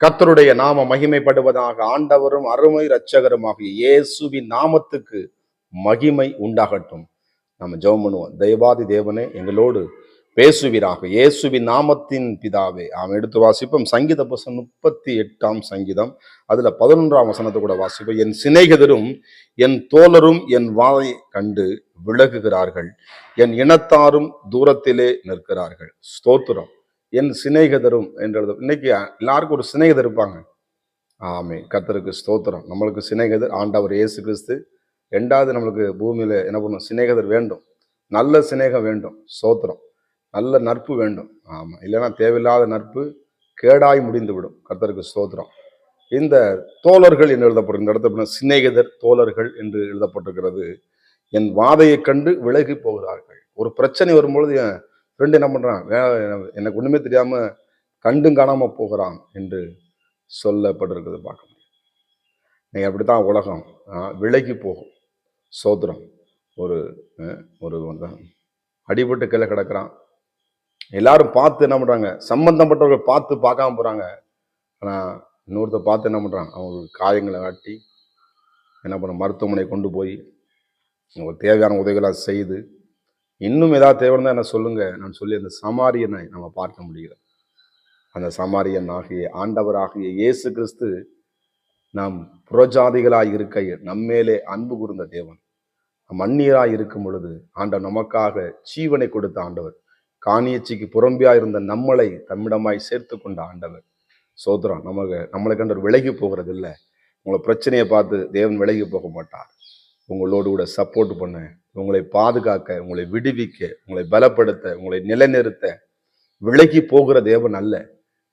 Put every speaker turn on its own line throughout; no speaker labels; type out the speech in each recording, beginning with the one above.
கர்த்தருடைய நாம மகிமைப்படுவதாக. ஆண்டவரும் அருமை இரட்சகருமாகிய இயேசுவின் நாமத்துக்கு மகிமை உண்டாகட்டும். நம்ம ஜெபம் பண்ணுவோம். தெய்வாதி தேவனே, எங்களோடு பேசுவீராக, இயேசுவின் நாமத்தின் பிதாவே. அவன் எடுத்து வாசிப்போம். சங்கீத புஸ்தகம் 38ஆம் சங்கீதம், அதுல 11ஆம் வசனத்தை கூட வாசிப்போம். என் சிநேகிதரும் என் தோழரும் என் வாயை கண்டு விலகுகிறார்கள், என் இனத்தாரும் தூரத்திலே நிற்கிறார்கள். ஸ்தோத்திரம். என் சிநேகிதரும் என்றது. இன்னைக்கு எல்லாருக்கும் ஒரு சிநேகிதர் இருப்பாங்க. ஆமே, கர்த்தருக்கு ஸ்தோத்திரம். நம்மளுக்கு சிநேகிதர் ஆண்டவர் இயேசு கிறிஸ்து. ரெண்டாவது, நம்மளுக்கு பூமியில என்ன பண்ணும்? சிநேகிதர் வேண்டும், நல்ல சிநேகம் வேண்டும். ஸ்தோத்திரம். நல்ல நட்பு வேண்டும். ஆமா, இல்லைன்னா தேவையில்லாத நட்பு கேடாய் முடிந்து விடும். கர்த்தருக்கு ஸ்தோத்திரம். இந்த தோழர்கள் என்று எழுதப்படும் இந்த இடத்துல சிநேகிதர் தோழர்கள் என்று எழுதப்பட்டிருக்கிறது. என் வாதையை கண்டு விலகி போகிறார்கள். ஒரு பிரச்சனை வரும்பொழுது என் ஃப்ரெண்டு என்ன பண்றான், எனக்கு ஒண்ணுமே தெரியாம கண்டும் காணாம போகிறான் என்று சொல்லப்பட்டிருக்கிறது பார்க்க முடியும். நீங்க அப்படித்தான் உலகம் விலகி போகும். சோத்திரம். ஒரு ஒரு அடிபட்டு கீழே கிடக்கிறான். எல்லாரும் பார்த்து என்ன பண்றாங்க, சம்பந்தப்பட்டவர்கள் பார்த்து பார்க்காம போறாங்க. ஆனா இன்னொருத்த பார்த்து என்ன பண்றான், அவங்களுக்கு காயங்களை காட்டி என்ன பண்ண, மருத்துவமனை கொண்டு போய் அவங்களுக்கு தேவையான உதவிகளை செய்து, இன்னும் ஏதாவது தேவைன்னா என்ன சொல்லுங்க நான் சொல்லி அந்த சமாரியனை நம்ம பார்க்க முடிகிறது. அந்த சமாரியன் ஆகிய ஆண்டவராகிய இயேசு கிறிஸ்து நாம் புறஜாதிகளாய் இருக்க நம்மேலே அன்பு கூர்ந்த தேவன். நம் அந்நியராய் இருக்கும் பொழுது ஆண்டவர் நமக்காக ஜீவனை கொடுத்த ஆண்டவர். காணியச்சிக்கு புறம்பியா இருந்த நம்மளை தம்மிடமாய் சேர்த்து கொண்ட ஆண்டவர். சோதரம். நம்மளை கண்டவர் விலகி போகிறது இல்லை. உங்களை பிரச்சனையை பார்த்து தேவன் விலகி போக மாட்டார். உங்களோடு கூட சப்போர்ட் பண்ண, உங்களை பாதுகாக்க, உங்களை விடுவிக்க, உங்களை பலப்படுத்த, உங்களை நிலைநிறுத்த விலகி போகிற தேவன் அல்ல.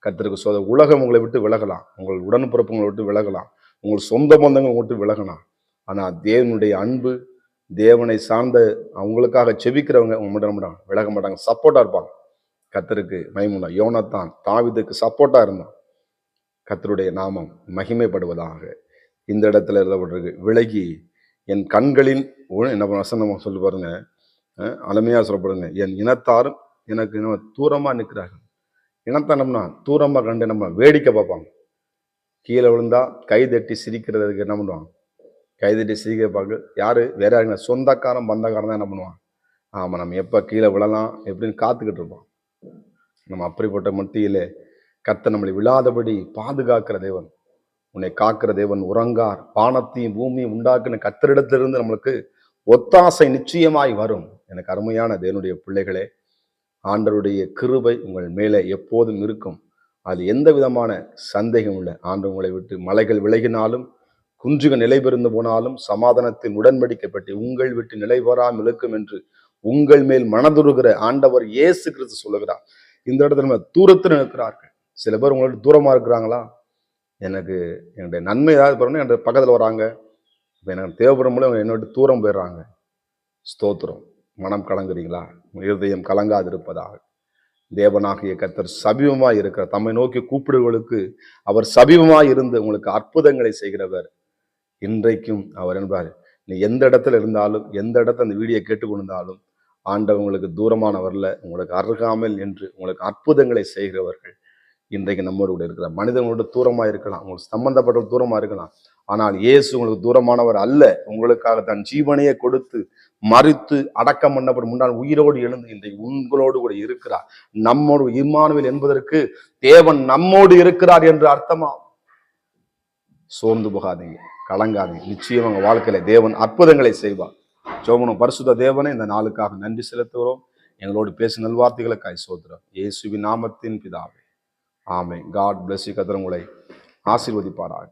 கர்த்தருக்கு சோத. உலகம் உங்களை விட்டு விலகலாம், உங்கள் உடன்பிறப்பு உங்களை விட்டு விலகலாம், உங்கள் சொந்த பந்தங்கள் விட்டு விலகலாம். ஆனா தேவனுடைய அன்பு, தேவனை சார்ந்த அவங்களுக்காக செபிக்கிறவங்க உங்க விலக மாட்டாங்க, சப்போர்ட்டா இருப்பாங்க. கர்த்தருக்கு மகிமை. யோனத்தான் தாவீதுக்கு சப்போர்ட்டா இருந்தான். கர்த்தருடைய நாமம் மகிமைப்படுவதாக. இந்த இடத்துல எழுதப்பட்டிருக்கு, விலகி என் கண்களின் என்ன வசனம் சொல்லி பாருங்க, அருமையா சொல்லப்படுங்க. என் இனத்தாரும் எனக்கு நம்ம தூரமா நிற்கிறார்கள். இனத்தானம்னா தூரமா கண்டு நம்ம வேடிக்கை பார்ப்பாங்க. கீழே விழுந்தா கைதட்டி சிரிக்கிறதுக்கு என்ன பண்ணுவாங்க, கைதட்டி சிரிக்க பார்க்க. யாரு? வேற யாருங்க? சொந்தக்காரன் பந்தக்காரன் தான் என்ன பண்ணுவான். ஆமா, நம்ம எப்ப கீழே விழலாம் எப்படின்னு காத்துக்கிட்டு இருப்போம். நம்ம அப்படிப்பட்ட மத்தியிலே கர்த்தர் நம்மளை விழாதபடி பாதுகாக்கிற தேவன், உன்னை காக்கிற தேவன். உறங்கார். வானத்தையும் பூமியும் உண்டாக்குன கர்த்தரிடத்திலிருந்து நம்மளுக்கு ஒத்தாசை நிச்சயமாய் வரும். எனக்கு அருமையான தேவனுடைய பிள்ளைகளே, ஆண்டவருடைய கிருபை உங்கள் மேலே எப்போதும் இருக்கும். அது எந்த விதமான சந்தேகம் இல்லை. ஆண்டு உங்களை விட்டு மலைகள் விலகினாலும், குன்றுகள் நிலை பெருந்து போனாலும், சமாதானத்தில் உடன்படிக்கப்பட்டு உங்கள் விட்டு நிலை பெறாமல் இருக்கும் என்று உங்கள் மேல் மனதுருகிற ஆண்டவர் இயேசு கிறிஸ்து சொல்லுகிறார். இந்த இடத்துல நம்ம தூரத்தில் இருக்கிறார்கள். சில பேர் உங்களோட தூரமா இருக்கிறாங்களா, எனக்கு என்னுடைய நன்மை ஏதாவது பண்ணணும், என்னுடைய பக்கத்தில் வராங்க, இப்போ எனக்கு தேவைப்படும் போது என்னோட தூரம் போயிடுறாங்க. ஸ்தோத்திரம். மனம் கலங்குறீங்களா? இருதயம் கலங்காதிருப்பதாக. தேவனாகிய கர்த்தர் சமீபமாய் இருக்கிற, தம்மை நோக்கி கூப்பிடுவர்களுக்கு அவர் சமீபமாய் இருந்து உங்களுக்கு அற்புதங்களை செய்கிறவர். இன்றைக்கும் அவர் என்பார், நீ எந்த இடத்துல இருந்தாலும், எந்த இடத்துல அந்த வீடியோ கேட்டுக்கொண்டிருந்தாலும், ஆண்டவர் உங்களுக்கு தூரமானவர்ல, உங்களுக்கு அருகாமல் என்று உங்களுக்கு அற்புதங்களை செய்கிறவர்கள் இன்றைக்கு நம்மோடு கூட இருக்கிற. மனிதங்களோட தூரமா இருக்கலாம், உங்களுக்கு சம்பந்தப்பட்ட தூரமா இருக்கலாம், ஆனால் இயேசு உங்களுக்கு தூரமானவர் அல்ல. உங்களுக்காக தன் ஜீவனையை கொடுத்து மறித்து அடக்கம் பண்ணப்படும் முன்னால் உயிரோடு எழுந்து இன்றைக்கு உங்களோடு கூட இருக்கிறார். நம்மோடு இம்மானுவேல் என்பதற்கு தேவன் நம்மோடு இருக்கிறார் என்று அர்த்தமா. சோர்ந்து போகாதீங்க, கலங்காதீங்க. நிச்சயம் உங்க வாழ்க்கையில தேவன் அற்புதங்களை செய்வார். ஜெபம். பரிசுத்த தேவனே, இந்த நாளுக்காக நன்றி செலுத்துகிறோம். எங்களோடு பேசும் நல்வார்த்தைகளுக்காய் ஸ்தோத்திரம். இயேசுவின் நாமத்தின் பிதாவே, ஆமென். God bless you. கர்த்தர் உங்களை ஆசீர்வதிப்பாராக.